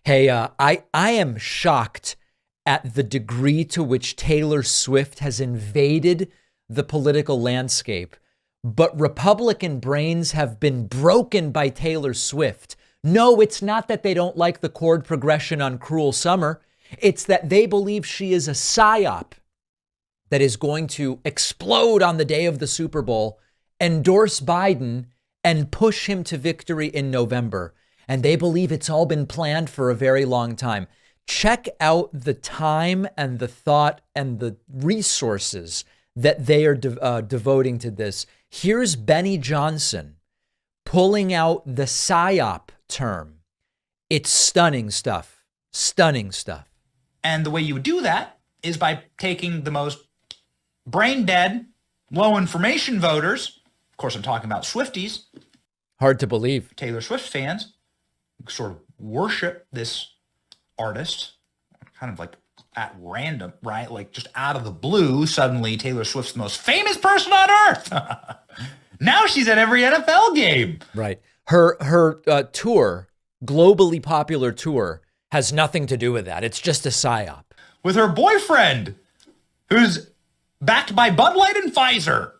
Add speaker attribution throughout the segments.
Speaker 1: Hey, I am shocked at the degree to which Taylor Swift has invaded the political landscape. But Republican brains have been broken by Taylor Swift. No, it's not that they don't like the chord progression on Cruel Summer. It's that they believe she is a psyop that is going to explode on the day of the Super Bowl, endorse Biden, and push him to victory in November. And they believe it's all been planned for a very long time. Check out the time and the thought and the resources that they are devoting to this. Here's Benny Johnson pulling out the PSYOP term. It's stunning stuff. Stunning stuff.
Speaker 2: And the way you would do that is by taking the most brain dead, low information voters. Of course, I'm talking about Swifties.
Speaker 1: Hard to believe.
Speaker 2: Taylor Swift fans sort of worship this artist, kind of like at random, right? Like just out of the blue, suddenly Taylor Swift's the most famous person on earth. Now she's at every NFL game.
Speaker 1: Right. Her tour, globally popular tour, has nothing to do with that. It's just a psyop.
Speaker 2: With her boyfriend, who's backed by Bud Light and Pfizer.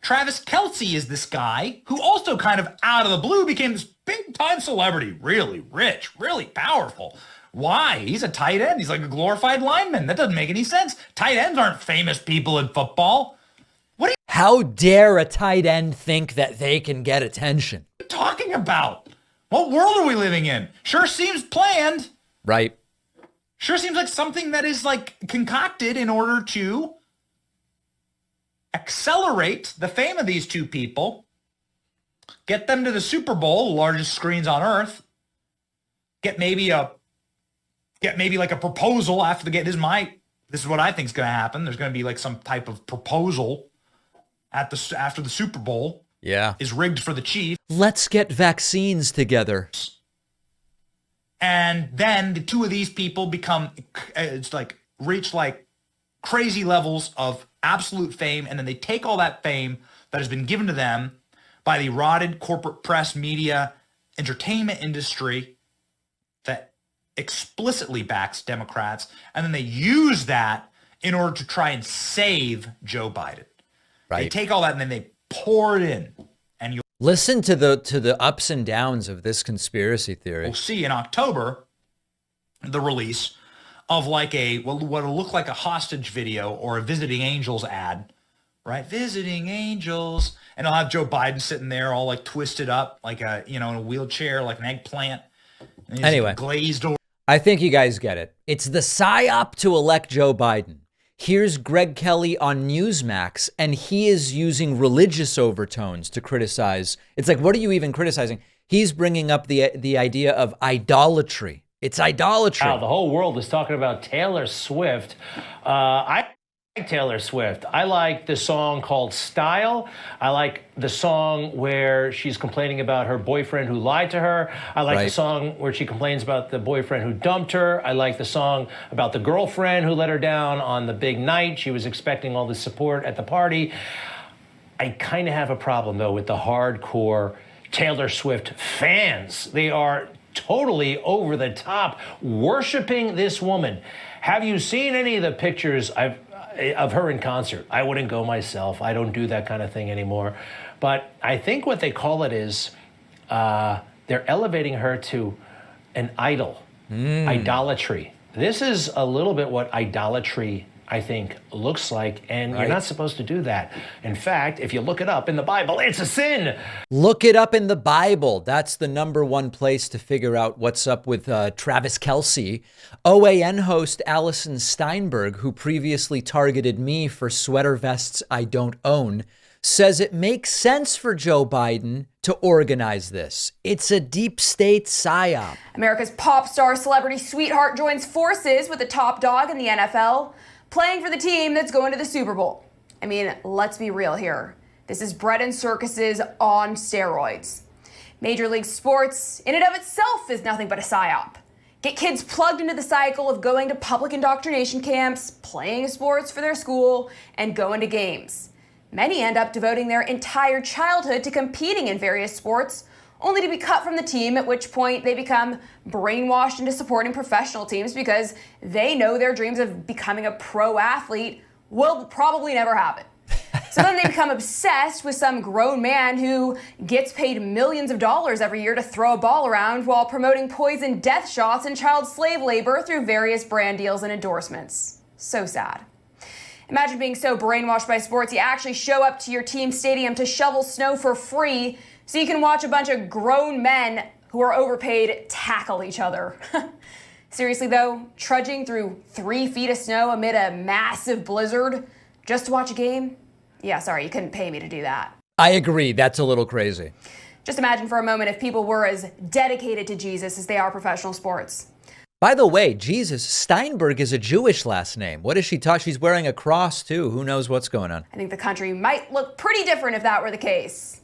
Speaker 2: Travis Kelce is this guy who also kind of out of the blue became this big-time celebrity, really rich, really powerful. Why? He's a tight end. He's like a glorified lineman. That doesn't make any sense. Tight ends aren't famous people in football. What are you
Speaker 1: How dare a tight end think that they can get attention?
Speaker 2: talking about? What world are we living in? Sure seems planned.
Speaker 1: Right.
Speaker 2: Sure seems like something that is like concocted in order to accelerate the fame of these two people, get them to the Super Bowl, the largest screens on earth, get maybe like a proposal after the game. This is what I think is going to happen. There's going to be like some type of proposal after the Super Bowl.
Speaker 1: Yeah.
Speaker 2: Is rigged for the Chiefs.
Speaker 1: Let's get vaccines together.
Speaker 2: And then the two of these people reach like crazy levels of absolute fame, and then they take all that fame that has been given to them by the rotted corporate press, media, entertainment industry that explicitly backs Democrats, and then they use that in order to try and save Joe Biden. Right. They take all that and then they pour it in, and you'll
Speaker 1: listen to the ups and downs of this conspiracy theory.
Speaker 2: We'll see in October the release of like what will look like a hostage video or a Visiting Angels ad, right? Visiting Angels. And I'll have Joe Biden sitting there all like twisted up, like in a wheelchair, like an eggplant. And he's
Speaker 1: anyway,
Speaker 2: glazed over.
Speaker 1: I think you guys get it. It's the psyop to elect Joe Biden. Here's Greg Kelly on Newsmax, and he is using religious overtones to criticize. It's like, what are you even criticizing? He's bringing up the idea of idolatry. It's idolatry.
Speaker 3: Wow, the whole world is talking about Taylor Swift. I like Taylor Swift. I like the song called Style. I like the song where she's complaining about her boyfriend who lied to her. I like the song where she complains about the boyfriend who dumped her. I like the song about the girlfriend who let her down on the big night. She was expecting all the support at the party. I kind of have a problem, though, with the hardcore Taylor Swift fans. They are totally over the top, worshiping this woman. Have you seen any of the pictures of her in concert? I wouldn't go myself. I don't do that kind of thing anymore. But I think what they call it is they're elevating her to an idol, idolatry. This is a little bit what idolatry, I think, looks like, and you're not supposed to do that. In fact, if you look it up in the Bible, it's a sin.
Speaker 1: Look it up in the Bible. That's the number one place to figure out what's up with Travis Kelce. OAN host Allison Steinberg, who previously targeted me for sweater vests I don't own, says it makes sense for Joe Biden to organize this. It's a deep state psyop.
Speaker 4: America's pop star celebrity sweetheart joins forces with the top dog in the NFL, playing for the team that's going to the Super Bowl. I mean, let's be real here. This is bread and circuses on steroids. Major League Sports, in and of itself, is nothing but a psyop. Get kids plugged into the cycle of going to public indoctrination camps, playing sports for their school, and going to games. Many end up devoting their entire childhood to competing in various sports, only to be cut from the team, at which point they become brainwashed into supporting professional teams because they know their dreams of becoming a pro athlete will probably never happen. So then they become obsessed with some grown man who gets paid millions of dollars every year to throw a ball around while promoting poison death shots and child slave labor through various brand deals and endorsements. So sad. Imagine being so brainwashed by sports you actually show up to your team stadium to shovel snow for free so you can watch a bunch of grown men who are overpaid tackle each other. Seriously though, trudging through 3 feet of snow amid a massive blizzard just to watch a game? Yeah, sorry, you couldn't pay me to do that.
Speaker 1: I agree. That's a little crazy.
Speaker 4: Just imagine for a moment if people were as dedicated to Jesus as they are professional sports.
Speaker 1: By the way, Jesus, Steinberg is a Jewish last name. What is she taught? She's wearing a cross too. Who knows what's going on?
Speaker 4: I think the country might look pretty different if that were the case.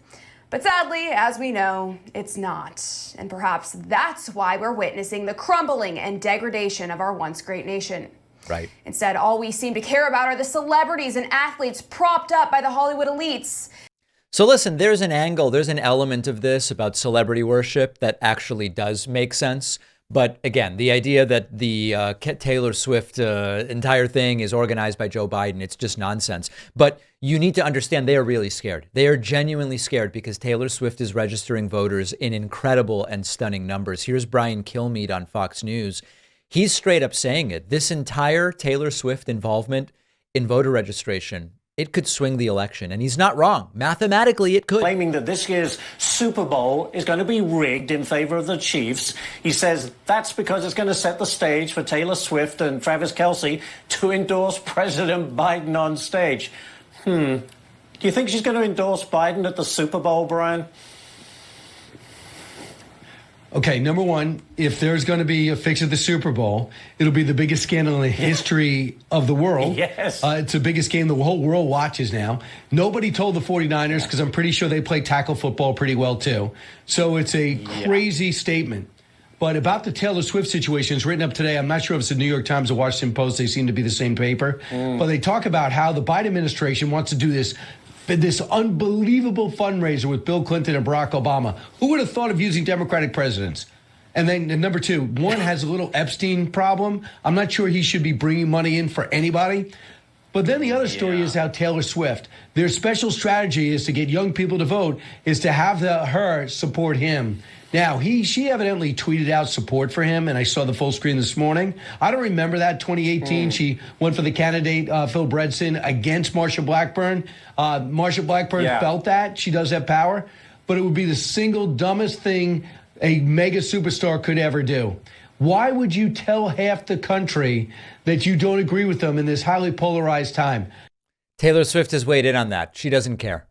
Speaker 4: But sadly, as we know, it's not. And perhaps that's why we're witnessing the crumbling and degradation of our once great nation.
Speaker 1: Right.
Speaker 4: Instead, all we seem to care about are the celebrities and athletes propped up by the Hollywood elites.
Speaker 1: So listen, there's an angle, there's an element of this about celebrity worship that actually does make sense. But again, the idea that the Taylor Swift entire thing is organized by Joe Biden, it's just nonsense. But you need to understand they are really scared. They are genuinely scared because Taylor Swift is registering voters in incredible and stunning numbers. Here's Brian Kilmeade on Fox News. He's straight up saying it. This entire Taylor Swift involvement in voter registration, it could swing the election. And he's not wrong. Mathematically, it could.
Speaker 5: Claiming that this year's Super Bowl is going to be rigged in favor of the Chiefs. He says that's because it's going to set the stage for Taylor Swift and Travis Kelce to endorse President Biden on stage. Do you think she's going to endorse Biden at the Super Bowl, Brian?
Speaker 6: Okay, number one, if there's going to be a fix at the Super Bowl, it'll be the biggest scandal in the history of the world.
Speaker 5: Yes.
Speaker 6: It's the biggest game the whole world watches now. Nobody told the 49ers because I'm pretty sure they play tackle football pretty well, too. So it's a crazy statement. But about the Taylor Swift situation, it's written up today. I'm not sure if it's the New York Times or Washington Post. They seem to be the same paper. But they talk about how the Biden administration wants to do this unbelievable fundraiser with Bill Clinton and Barack Obama. Who would have thought of using Democratic presidents? And then number two, one has a little Epstein problem. I'm not sure he should be bringing money in for anybody. But then the other story is how Taylor Swift, their special strategy is to get young people to vote, is to have her support him. Now, she evidently tweeted out support for him, and I saw the full screen this morning. I don't remember that. 2018, she went for the candidate, Phil Bredesen, against Marsha Blackburn. Marsha Blackburn felt that. She does have power. But it would be the single dumbest thing a mega superstar could ever do. Why would you tell half the country that you don't agree with them in this highly polarized time?
Speaker 1: Taylor Swift has weighed in on that. She doesn't care.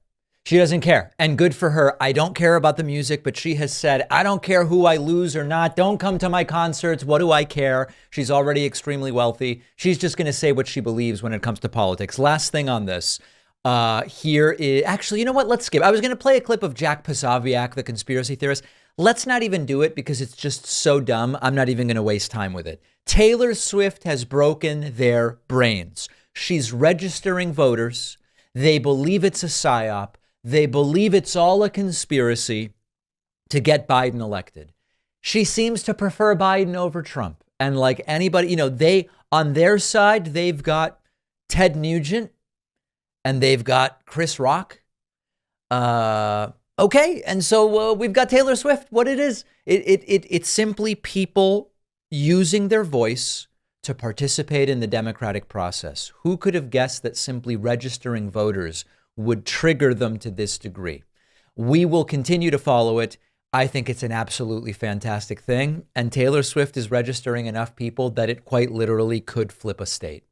Speaker 1: She doesn't care. And good for her. I don't care about the music, but she has said, I don't care who I lose or not. Don't come to my concerts. What do I care? She's already extremely wealthy. She's just going to say what she believes when it comes to politics. Last thing on this. Here is actually, you know what? Let's skip. I was going to play a clip of Jack Posobiec, the conspiracy theorist. Let's not even do it because it's just so dumb. I'm not even going to waste time with it. Taylor Swift has broken their brains. She's registering voters. They believe it's a psyop. They believe it's all a conspiracy to get Biden elected. She seems to prefer Biden over Trump. And like anybody, they, on their side, they've got Ted Nugent and they've got Chris Rock. Okay. And so we've got Taylor Swift. What it is, it's simply people using their voice to participate in the democratic process. Who could have guessed that simply registering voters would trigger them to this degree? We will continue to follow it. I think it's an absolutely fantastic thing. And Taylor Swift is registering enough people that it quite literally could flip a state.